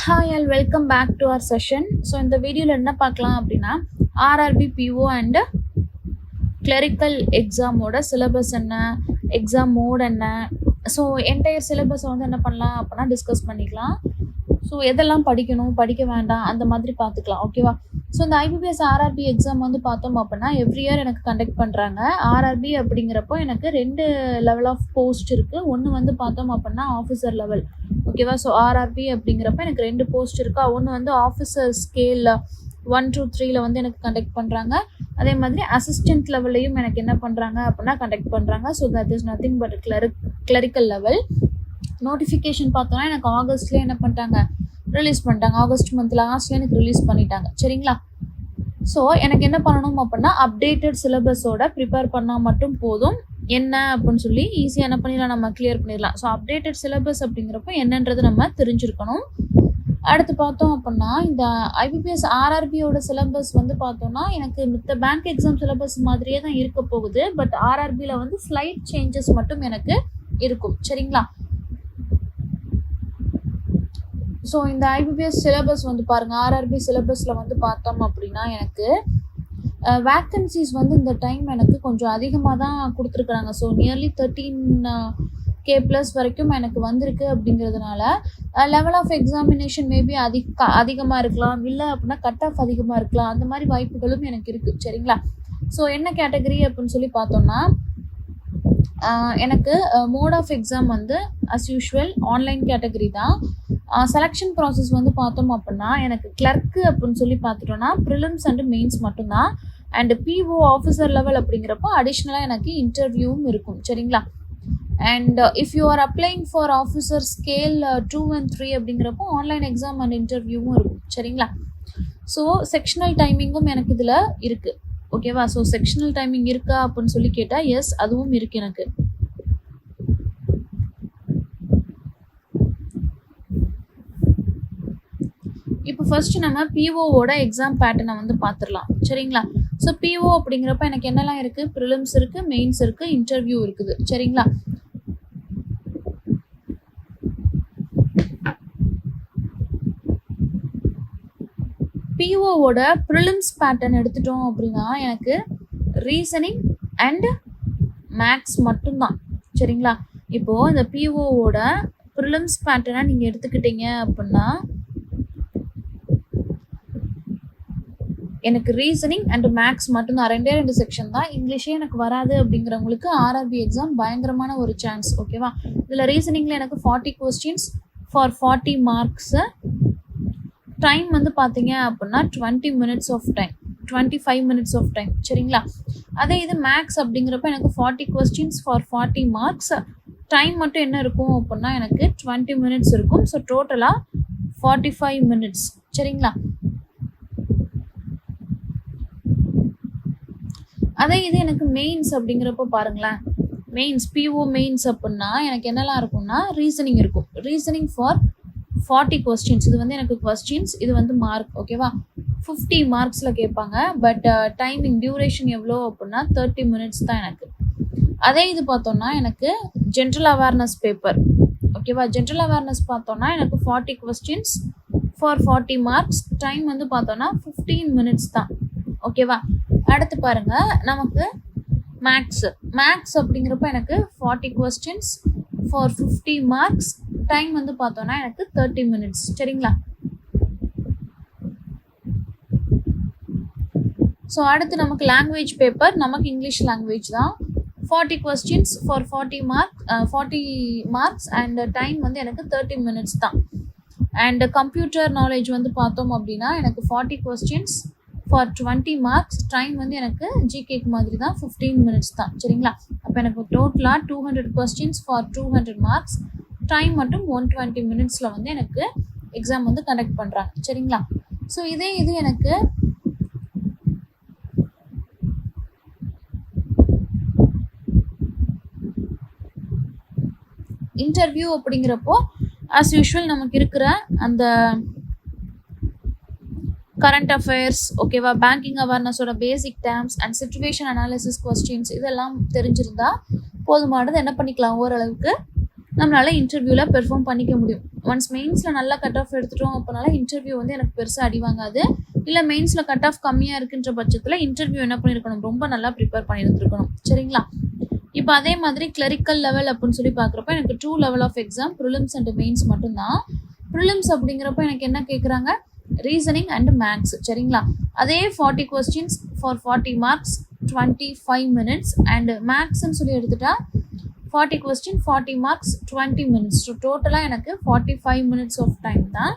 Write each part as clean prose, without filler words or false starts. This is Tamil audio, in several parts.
Hi all welcome back to our session. So இந்த வீடியோவில் என்ன பார்க்கலாம் அப்படின்னா ஆர்ஆர்பி பிஓ அண்டு கிளரிக்கல் எக்ஸாமோட சிலபஸ் என்ன, எக்ஸாம் மோட் என்ன, ஸோ என்டையர் சிலபஸை வந்து என்ன பண்ணலாம் அப்படின்னா டிஸ்கஸ் பண்ணிக்கலாம். ஸோ எதெல்லாம் படிக்கணும் படிக்க வேண்டாம் அந்த மாதிரி பார்த்துக்கலாம். ஓகேவா? ஸோ இந்த ஐபிபிஎஸ் ஆர்ஆர்பி எக்ஸாம் வந்து பார்த்தோம் அப்படின்னா எவ்ரி இயர் எனக்கு கண்டக்ட் பண்ணுறாங்க. ஆர்ஆர்பி அப்படிங்கிறப்போ எனக்கு 2 லெவல் ஆஃப் போஸ்ட் இருக்குது. ஒன்று வந்து பார்த்தோம் அப்படின்னா ஆஃபீஸர் லெவல். ஓகேவா? ஸோ ஆர்ஆர்பி அப்படிங்கிறப்ப எனக்கு 2 போஸ்ட் இருக்கா. ஒன்று வந்து ஆஃபீஸர் ஸ்கேலில் 1 to 3 வந்து எனக்கு கண்டக்ட் பண்ணுறாங்க. அதே மாதிரி அசிஸ்டன்ட் லெவல்லையும் எனக்கு என்ன பண்ணுறாங்க அப்படின்னா கண்டக்ட் பண்ணுறாங்க. So that is nothing but clerical level. Notification பார்த்தோன்னா எனக்கு ஆகஸ்ட்லேயே என்ன பண்ணிட்டாங்க, ரிலீஸ் பண்ணிட்டாங்க. ஆகஸ்ட் மந்த் லாஸ்ட்லேயே எனக்கு ரிலீஸ் பண்ணிட்டாங்க. சரிங்களா? ஸோ எனக்கு என்ன பண்ணணும் அப்படின்னா அப்டேட்டட் சிலபஸோட ப்ரிப்பேர் பண்ணால் மட்டும் போதும். என்ன அப்படின்னு சொல்லி ஈஸியாக என்ன பண்ணிடலாம், நம்ம கிளியர் பண்ணிடலாம். ஸோ அப்டேட்டட் சிலபஸ் அப்படிங்கிறப்போ என்னன்றது நம்ம தெரிஞ்சிருக்கணும். அடுத்து பார்த்தோம் அப்படின்னா இந்த ஐபிபிஎஸ் ஆர்ஆர்பியோட சிலபஸ் வந்து பார்த்தோம்னா எனக்கு மித்த பேங்க் எக்ஸாம் சிலபஸ் மாதிரியே தான் இருக்க போகுது. பட் ஆர்ஆர்பியில் வந்து ஸ்லைட் சேஞ்சஸ் மட்டும் எனக்கு இருக்கும். சரிங்களா? ஸோ இந்த ஐபிபிஎஸ் சிலபஸ் வந்து பாருங்கள், ஆர்ஆர்பி சிலபஸில் வந்து பார்த்தோம் அப்படின்னா எனக்கு வேக்கன்சிஸ் வந்து இந்த டைம் எனக்கு கொஞ்சம் அதிகமாக தான் கொடுத்துருக்குறாங்க. ஸோ நியர்லி 13K+ வரைக்கும் எனக்கு வந்திருக்கு. அப்படிங்கிறதுனால லெவல் ஆஃப் எக்ஸாமினேஷன் மேபி அதிகமாக இருக்கலாம், இல்லை அப்படின்னா கட் ஆஃப் அதிகமாக இருக்கலாம். அந்த மாதிரி வாய்ப்புகளும் எனக்கு இருக்குது. சரிங்களா? ஸோ என்ன கேட்டகரி அப்படின்னு சொல்லி பார்த்தோம்னா எனக்கு மோட் ஆஃப் எக்ஸாம் வந்து அஸ் யூஷுவல் ஆன்லைன் கேட்டகரி தான். செலெக்ஷன் ப்ராசஸ் வந்து பார்த்தோம் அப்படின்னா எனக்கு கிளர்க்கு அப்படின்னு சொல்லி பார்த்துட்டோன்னா ப்ரிலிம்ஸ் அண்டு மெயின்ஸ் மட்டும்தான். அண்ட் பிஓ ஆஃபீஸர் லெவல் அப்படிங்கிறப்போ அடிஷ்னலாக எனக்கு இன்டர்வியூவும் இருக்கும். சரிங்களா? And if you R அப்ளைங் for officer scale 2 and 3 அப்படிங்கிறப்போ ஆன்லைன் எக்ஸாம் அண்ட் இன்டர்வியூவும் இருக்கும். சரிங்களா? ஸோ செக்ஷனல் டைமிங்கும் எனக்கு இதில் இருக்குது. ஓகேவா? ஸோ செக்ஷனல் டைமிங் இருக்கா அப்படின்னு சொல்லி கேட்டால் எஸ், அதுவும் இருக்குது எனக்கு. இப்போ ஃபர்ஸ்ட் நம்ம பிஓவோட எக்ஸாம் பேட்டர்னை வந்து பார்த்துடலாம். சரிங்களா? ஸோ பிஓ அப்படிங்கிறப்ப எனக்கு என்னெல்லாம் இருக்குது, ப்ரிலிம்ஸ் இருக்குது, மெயின்ஸ் இருக்குது, இன்டர்வியூ இருக்குது. சரிங்களா? பிஓவோட ப்ரிலிம்ஸ் பேட்டர்ன் எடுத்துட்டோம் அப்படின்னா எனக்கு ரீசனிங் அண்ட் மேக்ஸ் மட்டும்தான். சரிங்களா? இப்போது இந்த பிஓவோட ப்ரிலிம்ஸ் பேட்டர்னை நீங்கள் எடுத்துக்கிட்டீங்க அப்படின்னா எனக்கு ரீசனிங் அண்ட் மேக்ஸ் மட்டும்தான். 2 செக்ஷன் தான். இங்கிலீஷே எனக்கு வராது அப்படிங்கிறவங்களுக்கு ஆர்ஆர்பி எக்ஸாம் பயங்கரமான ஒரு சான்ஸ். ஓகேவா? இதில் ரீசனிங்கில் எனக்கு 40 கொஸ்டின்ஸ் ஃபார் 40 மார்க்ஸு. டைம் வந்து பார்த்தீங்க அப்படின்னா 20 minutes of time, 25 minutes of time. சரிங்களா? அதே இது மேக்ஸ் அப்படிங்கிறப்ப எனக்கு 40 கொஸ்டின்ஸ் ஃபார் 40 மார்க்ஸ். டைம் மட்டும் என்ன இருக்கும் அப்படின்னா எனக்கு 20 minutes இருக்கும். ஸோ டோட்டலாக 45 minutes. சரிங்களா? அதே இது எனக்கு மெயின்ஸ் அப்படிங்கிறப்ப பாருங்களேன், மெயின்ஸ் பிஓ மெயின்ஸ் அப்படின்னா எனக்கு என்னெல்லாம் இருக்கும்னா ரீசனிங் இருக்கும். Reasoning for 40 questions. இது வந்து எனக்கு கொஸ்டின்ஸ், இது வந்து மார்க். ஓகேவா? 50 மார்க்ஸில் கேட்பாங்க. பட் டைமிங் டியூரேஷன் எவ்வளோ அப்படின்னா 30 minutes தான் எனக்கு. அதே இது பார்த்தோன்னா எனக்கு ஜென்ரல் அவேர்னஸ் பேப்பர். ஓகேவா? ஜென்ரல் அவேர்னஸ் பார்த்தோன்னா எனக்கு 40 கொஸ்டின்ஸ் ஃபார் 40 மார்க்ஸ். டைம் வந்து பார்த்தோன்னா 15 minutes தான். ஓகேவா? அடுத்து பாருங்கள், நமக்கு மேக்ஸ் அப்படிங்கிறப்ப எனக்கு 40 கொஸ்டின்ஸ் ஃபார் 50 மார்க்ஸ். டைம் வந்து பார்த்தோன்னா எனக்கு 30 minutes. சரிங்களா? ஸோ அடுத்து நமக்கு லாங்குவேஜ் பேப்பர், நமக்கு இங்கிலீஷ் லாங்குவேஜ் தான். 40 questions for 40 marks and time வந்து எனக்கு 30 minutes தான். அண்ட் கம்ப்யூட்டர் நாலேஜ் வந்து பார்த்தோம் அப்படின்னா எனக்கு 40 கொஸ்டின்ஸ் ஃபார் 20 மார்க்ஸ். டைம் வந்து எனக்கு ஜிகேக்கு மாதிரி தான், 15 minutes தான். சரிங்களா? அப்போ எனக்கு டோட்டலாக 200 கொஸ்டின்ஸ் ஃபார் 200 மார்க்ஸ். டைம் மட்டும் 120 minutesல வந்து எனக்கு எக்ஸாம் வந்து கண்டக்ட் பண்ணுறாங்க. சரிங்களா? ஸோ இதே இது எனக்கு இன்டர்வியூ அப்படிங்கிறப்போ ஆஸ் யூஷுவல் நமக்கு இருக்கிற அந்த கரண்ட் அஃபேர்ஸ், ஓகேவா, பேங்கிங் அவேர்னஸோட basic terms and situation analysis questions இதெல்லாம் தெரிஞ்சிருந்தா போதுமானது. என்ன பண்ணிக்கலாம், ஓரளவுக்கு நம்மளால இன்டர்வியூவில் பெர்ஃபார்ம் பண்ணிக்க முடியும். ஒன்ஸ் மெயின்ஸில் நல்லா கட் ஆஃப் எடுத்துட்டோம் அப்படினால இன்டர்வியூ வந்து எனக்கு பெருசாக அடி வாங்காது. இல்லை மெயின்ஸில் கட் ஆஃப் கம்மியாக இருக்குன்ற பட்சத்தில் இன்டர்வியூ என்ன பண்ணியிருக்கணும், ரொம்ப நல்லா ப்ரிப்பேர் பண்ணியிருந்துருக்கணும். சரிங்களா? இப்போ அதே மாதிரி கிளரிக்கல் லெவல் அப்படின்னு சொல்லி பார்க்குறப்ப எனக்கு 2 level of exam, prelims and mains மட்டும்தான். ப்ரிலிம்ஸ் அப்படிங்கிறப்ப எனக்கு என்ன கேட்குறாங்க, ரீசனிங் அண்ட் மேக்ஸ். சரிங்களா? அதே 40 questions for 40 marks 25 minutes and மேக்ஸ்ன்னு சொல்லி எடுத்துட்டா 40 கொஸ்டின் 40 மார்க்ஸ் 20 minutes. ஸோ டோட்டலாக எனக்கு 45 minutes ஆஃப் டைம் தான்.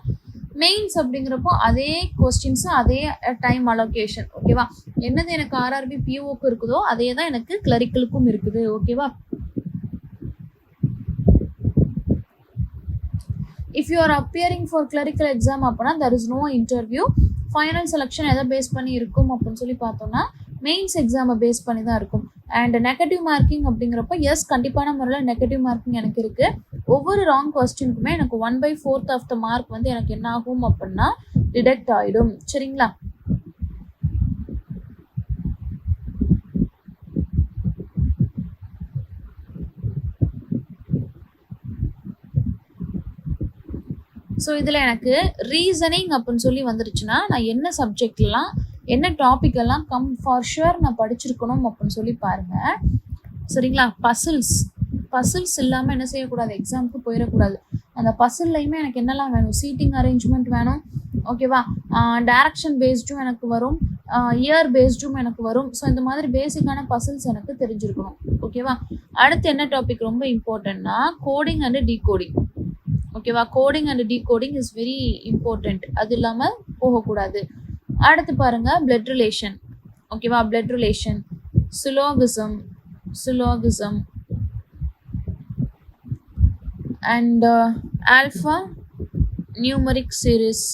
மெயின்ஸ் அப்படிங்கிறப்போ அதே கொஸ்டின்ஸ் அதே டைம் அலோகேஷன். ஓகேவா? என்னது எனக்கு ஆர்ஆர்பி பிஓக்கு இருக்குதோ அதே தான் எனக்கு கிளரிக்கலுக்கும் இருக்குது. ஓகேவா? If you are appearing for clerical exam அப்படின்னா there is no interview. Final selection எதை பேஸ் பண்ணி இருக்கும் அப்படின்னு சொல்லி பார்த்தோம்னா மெயின்ஸ் எக்ஸாமை பேஸ் பண்ணி தான் இருக்கும். அண்ட் நெகட்டிவ் மார்க்கிங் அப்படிங்கிறப்ப எஸ் கண்டிப்பான முறையில் நெகட்டிவ் மார்க்கிங் எனக்கு இருக்குது. ஒவ்வொரு ராங் கொஸ்டினுக்குமே எனக்கு 1/4 ஆஃப் த மார்க் வந்து எனக்கு என்ன ஆகும் அப்படின்னா டிடெக்ட் ஆகிடும். சரிங்களா? ஸோ இதில் எனக்கு ரீசனிங் அப்படின்னு சொல்லி வந்துருச்சுன்னா நான் என்ன சப்ஜெக்ட்லாம் என்ன டாபிக் எல்லாம் ஃபார் ஷுர் நான் படிச்சிருக்கணும் அப்படின்னு சொல்லி பாருங்கள். சரிங்களா? பசில்ஸ் இல்லாமல் என்ன செய்யக்கூடாது, எக்ஸாமுக்கு போயிடக்கூடாது. அந்த பசில்லையுமே எனக்கு என்னெல்லாம் வேணும், சீட்டிங் அரேஞ்ச்மெண்ட் வேணும். ஓகேவா? டைரக்ஷன் பேஸ்டும் எனக்கு வரும், இயர் பேஸ்டும் எனக்கு வரும். ஸோ இந்த மாதிரி பேசிக்கான பசில்ஸ் எனக்கு தெரிஞ்சிருக்கணும். ஓகேவா? அடுத்து என்ன டாபிக் ரொம்ப இம்பார்ட்டன்ட்னா கோடிங் அண்ட் டீகோடிங். ஓகேவா? Coding and decoding is very important. அது இல்லாமல் போகக்கூடாது. அடுத்து பாருங்க பிளட் ரிலேஷன். ஓகேவா? Blood relation, syllogism and alpha numeric series,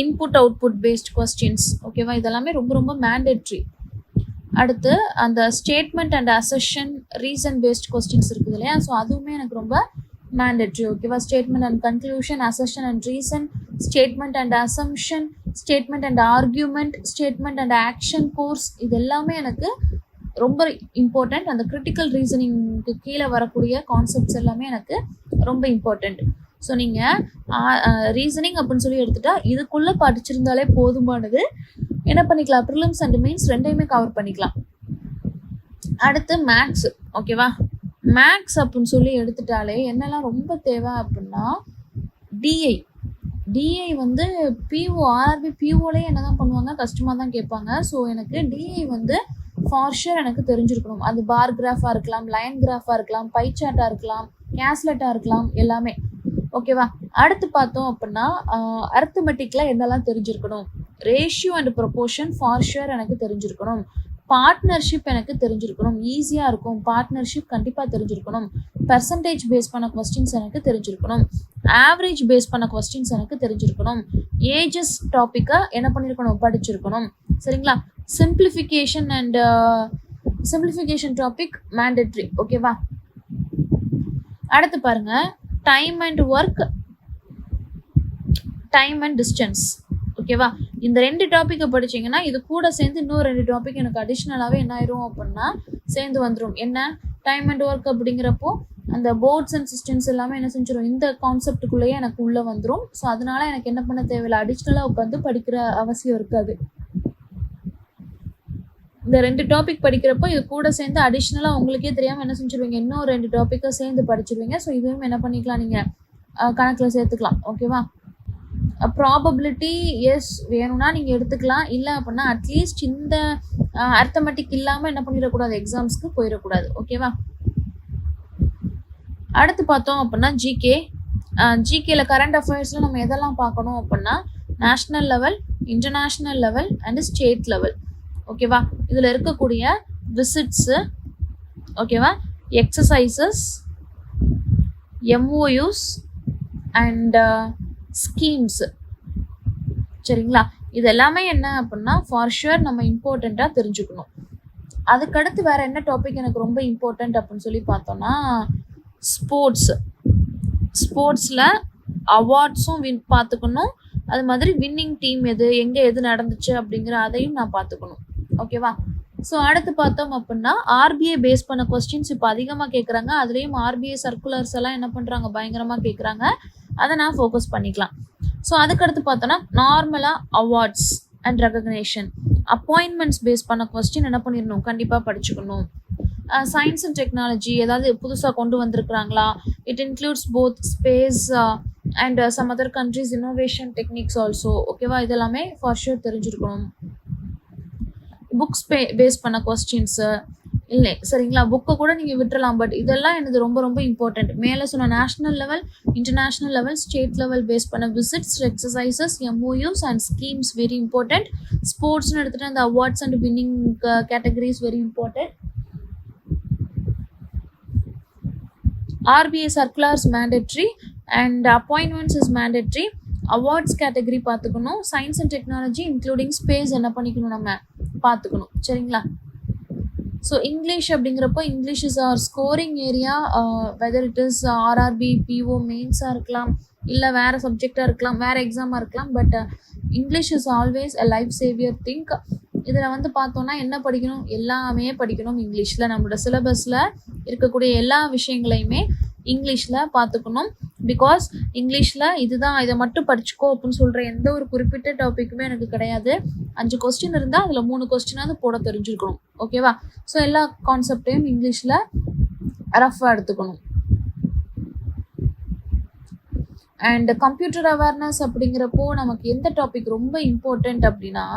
input output based questions. ஓகேவா? இதெல்லாமே ரொம்ப ரொம்ப மேண்டேட்ரி. அடுத்து அந்த statement and assertion reason based questions இருக்குது இல்லையா? ஸோ அதுவுமே எனக்கு ரொம்ப மேண்டேட்ரி. ஓகேவா? Statement and conclusion, assertion and reason, statement and assumption, statement and argument, statement and action course, இது எல்லாமே எனக்கு ரொம்ப இம்பார்ட்டண்ட். அந்த கிரிட்டிக்கல் ரீசனிங்க்கு கீழே வரக்கூடிய கான்செப்ட்ஸ் எல்லாமே எனக்கு ரொம்ப இம்பார்ட்டண்ட். ஸோ நீங்கள் ரீசனிங் அப்படின்னு சொல்லி எடுத்துட்டா இதுக்குள்ளே படிச்சிருந்தாலே போதுமானது. என்ன பண்ணிக்கலாம், ப்ரிலிம்ஸ் அண்ட் மெயின்ஸ் ரெண்டையுமே கவர் பண்ணிக்கலாம். அடுத்து மேக்ஸ். ஓகேவா? மேக்ஸ் அப்படின்னு சொல்லி எடுத்துட்டாலே என்னெல்லாம் ரொம்ப தேவை அப்படின்னா டிஐ வந்து பிஓ ஆர்ஆர்பி பிஓலேயே என்ன தான் பண்ணுவாங்க, கஷ்டமாக தான் கேட்பாங்க. ஸோ எனக்கு டிஐ வந்து ஃபார் ஷூர் எனக்கு தெரிஞ்சிருக்கணும். அது பார் கிராஃபாக இருக்கலாம், லைன் கிராஃபாக இருக்கலாம், பை சார்ட்டாக இருக்கலாம், கேஸ்லெட்டாக இருக்கலாம், எல்லாமே. ஓகேவா? அடுத்து பார்த்தோம் அப்படின்னா அரித்மெட்டிக்கில் என்னெல்லாம் தெரிஞ்சிருக்கணும், ratio and proportion for sure எனக்கு தெரிஞ்சிருக்கணும். பார்ட்னர்ஷிப் எனக்கு தெரிஞ்சிருக்கணும், ஈஸியாக இருக்கும். பார்ட்னர்ஷிப் கண்டிப்பாக தெரிஞ்சிருக்கணும். பெர்சன்டேஜ் பேஸ் பண்ண கொஸ்டின்ஸ் எனக்கு தெரிஞ்சிருக்கணும். ஆவரேஜ் பேஸ் பண்ண கொஸ்டின்ஸ் எனக்கு தெரிஞ்சிருக்கணும். ஏஜஸ் டாப்பிக்கை என்ன பண்ணியிருக்கணும், படிச்சிருக்கணும். சரிங்களா? Simplification and simplification topic mandatory. ஓகேவா? அடுத்து பாருங்க time and work, time and distance. ஓகேவா? இந்த 2 டாப்பிக்கை படிச்சிங்கன்னா இது கூட சேர்ந்து இன்னும் 2 டாபிக் எனக்கு அடிஷ்னலாகவே என்ன ஆயிரும் அப்படின்னா சேர்ந்து வந்துடும். என்ன, டைம் அண்ட் ஒர்க் அப்படிங்கிறப்போ அந்த போர்ட்ஸ் அண்ட் சிஸ்டம்ஸ் எல்லாமே என்ன செஞ்சிடும், இந்த கான்செப்டுக்குள்ளேயே எனக்கு உள்ளே வந்துடும். ஸோ அதனால எனக்கு என்ன பண்ண தேவையில்லை, அடிஷ்னலாக உட்காந்து படிக்கிற அவசியம் இருக்காது. இந்த 2 டாபிக் படிக்கிறப்போ இது கூட சேர்ந்து அடிஷ்னலாக உங்களுக்கே தெரியாமல் என்ன செஞ்சிருவீங்க, இன்னும் 2 டாப்பிக்கை சேர்ந்து படிச்சிருவீங்க. ஸோ இதுவும் என்ன பண்ணிக்கலாம், நீங்கள் கணக்கில் சேர்த்துக்கலாம். ஓகேவா? ப்ராபபிலிட்டி எஸ் வேணும்னா நீங்கள் எடுத்துக்கலாம். இல்லை அப்படின்னா அட்லீஸ்ட் இந்த அர்த்தமெட்டிக் இல்லாமல் என்ன பண்ணிடக்கூடாது, எக்ஸாம்ஸ்க்கு போயிடக்கூடாது. ஓகேவா? அடுத்து பார்த்தோம் அப்படின்னா ஜிகேல கரண்ட் அஃபேர்ஸில் நம்ம எதெல்லாம் பார்க்கணும் அப்படின்னா national level, international level and state level. ஓகேவா? இதில் இருக்கக்கூடிய விசிட்ஸு, ஓகேவா, எக்ஸசைசஸ், எம்ஓயூஸ் அண்ட் ஸ்கீம்ஸ். சரிங்களா? இது எல்லாமே என்ன அப்படின்னா ஃபார் ஷுர் நம்ம இம்பார்ட்டண்ட்டாக தெரிஞ்சுக்கணும். அதுக்கடுத்து வேறு என்ன டாபிக் எனக்கு ரொம்ப இம்பார்ட்டண்ட் அப்படின்னு சொல்லி பார்த்தோன்னா ஸ்போர்ட்ஸில் அவார்ட்ஸும் பார்த்துக்கணும். அது மாதிரி வின்னிங் டீம் எது, எங்கே எது நடந்துச்சு அப்படிங்கிற அதையும் நான் பார்த்துக்கணும். ஓகேவா? ஸோ அடுத்து பார்த்தோம் அப்படின்னா ஆர்பிஐ பேஸ் பண்ண கொஸ்டின்ஸ் இப்போ அதிகமாக கேட்குறாங்க. அதுலேயும் ஆர்பிஐ சர்க்குலர்ஸ் எல்லாம் என்ன பண்ணுறாங்க, பயங்கரமாக கேட்குறாங்க. அதை நான் ஃபோக்கஸ் பண்ணிக்கலாம். ஸோ அதுக்கடுத்து பார்த்தோன்னா நார்மலாக awards and recognition, appointments base பண்ண கொஸ்டின் என்ன பண்ணிடணும், கண்டிப்பாக படிச்சுக்கணும். சயின்ஸ் அண்ட் டெக்னாலஜி ஏதாவது புதுசாக கொண்டு வந்திருக்கிறாங்களா, it includes both space and some other countries innovation techniques also. ஓகேவா, இதெல்லாமே ஃபார் ஷூர் தெரிஞ்சிருக்கணும். புக்ஸ் பேஸ் பண்ண கொஸ்டின்ஸு இல்லை, சரிங்களா, புக்கை கூட நீங்கள் விட்டுறலாம். பட் இதெல்லாம் எனக்கு ரொம்ப ரொம்ப இம்பார்ட்டண்ட். மேலே சொன்ன national level, international level, state level base பண்ண visits, exercises, MoUs and schemes very important. ஸ்போர்ட்ஸ்னு எடுத்துகிட்டு அந்த awards and winning categories very important. RBI circulars mandatory and appointments is mandatory. Awards category பார்த்துக்கணும். Science and technology including space என்ன பண்ணிக்கணும், நம்ம பார்த்துக்கணும். சரிங்களா? ஸோ இங்கிலீஷ் அப்படிங்கிறப்போ English is R scoring area. Whether it is RRB PO மெயின்ஸாக இருக்கலாம், இல்லை வேறு சப்ஜெக்டாக இருக்கலாம், வேறு எக்ஸாமாக இருக்கலாம். But English is always a life Xavier think. இதில் வந்து பார்த்தோன்னா என்ன படிக்கணும், எல்லாமே படிக்கணும் இங்கிலீஷில். நம்மளோட சிலபஸில் இருக்கக்கூடிய எல்லா விஷயங்களையுமே இங்கிலீஷில் பார்த்துக்கணும். பிகாஸ் இங்கிலீஷில் இதுதான், இதை மட்டும் படிச்சுக்கோ அப்படின்னு சொல்கிற எந்த ஒரு குறிப்பிட்ட டாப்பிக்குமே எனக்கு கிடையாது. 5 கொஸ்டின் இருந்தால் அதில் 3 கொஸ்டினாவது போட தெரிஞ்சிருக்கணும். ஓகேவா? ஸோ எல்லா கான்செப்டையும் இங்கிலீஷில் ரஃபாக எடுத்துக்கணும். அண்ட் கம்ப்யூட்டர் அவேர்னஸ் அப்படிங்கிறப்போ நமக்கு எந்த டாபிக் ரொம்ப இம்பார்ட்டண்ட் அப்படின்னா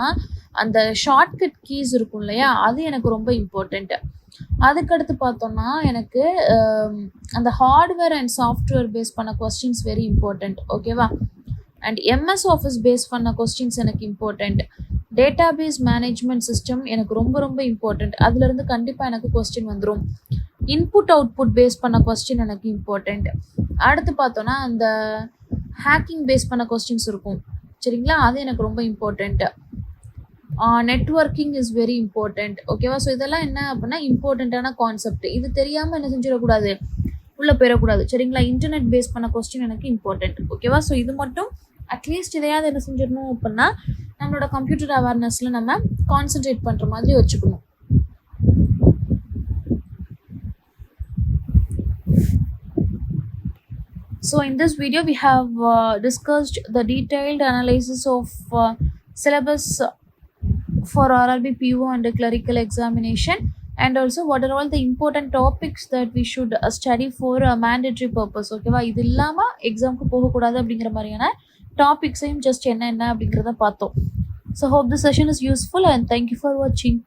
அந்த ஷார்ட்கட் கீஸ் இருக்கும் இல்லையா, அது எனக்கு ரொம்ப இம்பார்ட்டண்ட்டு. அதுக்கடுத்து பார்த்தோன்னா எனக்கு அந்த ஹார்ட்வேர் அண்ட் சாஃப்ட்வேர் பேஸ் பண்ண கொஸ்டின்ஸ் வெரி இம்பார்ட்டண்ட். ஓகேவா? அண்ட் MS ஆஃபீஸ் பேஸ் பண்ண கொஸ்டின்ஸ் எனக்கு இம்பார்ட்டண்ட். டேட்டாபேஸ் மேனேஜ்மெண்ட் சிஸ்டம் எனக்கு ரொம்ப ரொம்ப இம்பார்ட்டண்ட். அதுலேருந்து கண்டிப்பாக எனக்கு கொஸ்டின் வந்துடும். இன்புட் அவுட்புட் பேஸ் பண்ண கொஸ்டின் எனக்கு இம்பார்ட்டண்ட். அடுத்து பார்த்தோன்னா அந்த ஹேக்கிங் பேஸ் பண்ண கொஸ்டின்ஸ் இருக்கும், சரிங்களா, அது எனக்கு ரொம்ப important. Networking is very important. ஓகேவா? ஸோ இதெல்லாம் என்ன அப்படின்னா இம்பார்ட்டண்ட்டான கான்செப்ட். இது தெரியாமல் என்ன செஞ்சிடக்கூடாது, உள்ளே போயிடக்கூடாது. சரிங்களா? இன்டர்நெட் பேஸ் பண்ண கொஸ்டின் எனக்கு இம்பார்ட்டண்ட். ஓகேவா? ஸோ இது மட்டும் அட்லீஸ்ட் இதையாவது என்ன செஞ்சிடணும் அப்படின்னா நம்மளோட கம்ப்யூட்டர் அவேர்னஸில் நம்ம கான்சென்ட்ரேட் பண்ணுற மாதிரி வச்சுக்கணும். So in this video we have discussed the detailed analysis of syllabus for RRB PO and clerical examination, and also what are all the important topics that we should study for a mandatory purpose. ஓகேவா? இது இல்லாமல் எக்ஸாமுக்கு போகக்கூடாது அப்படிங்கிற மாதிரியான டாபிக்ஸையும் ஜஸ்ட் என்ன அப்படிங்கிறத பார்த்தோம். So hope the session is useful and thank you for watching.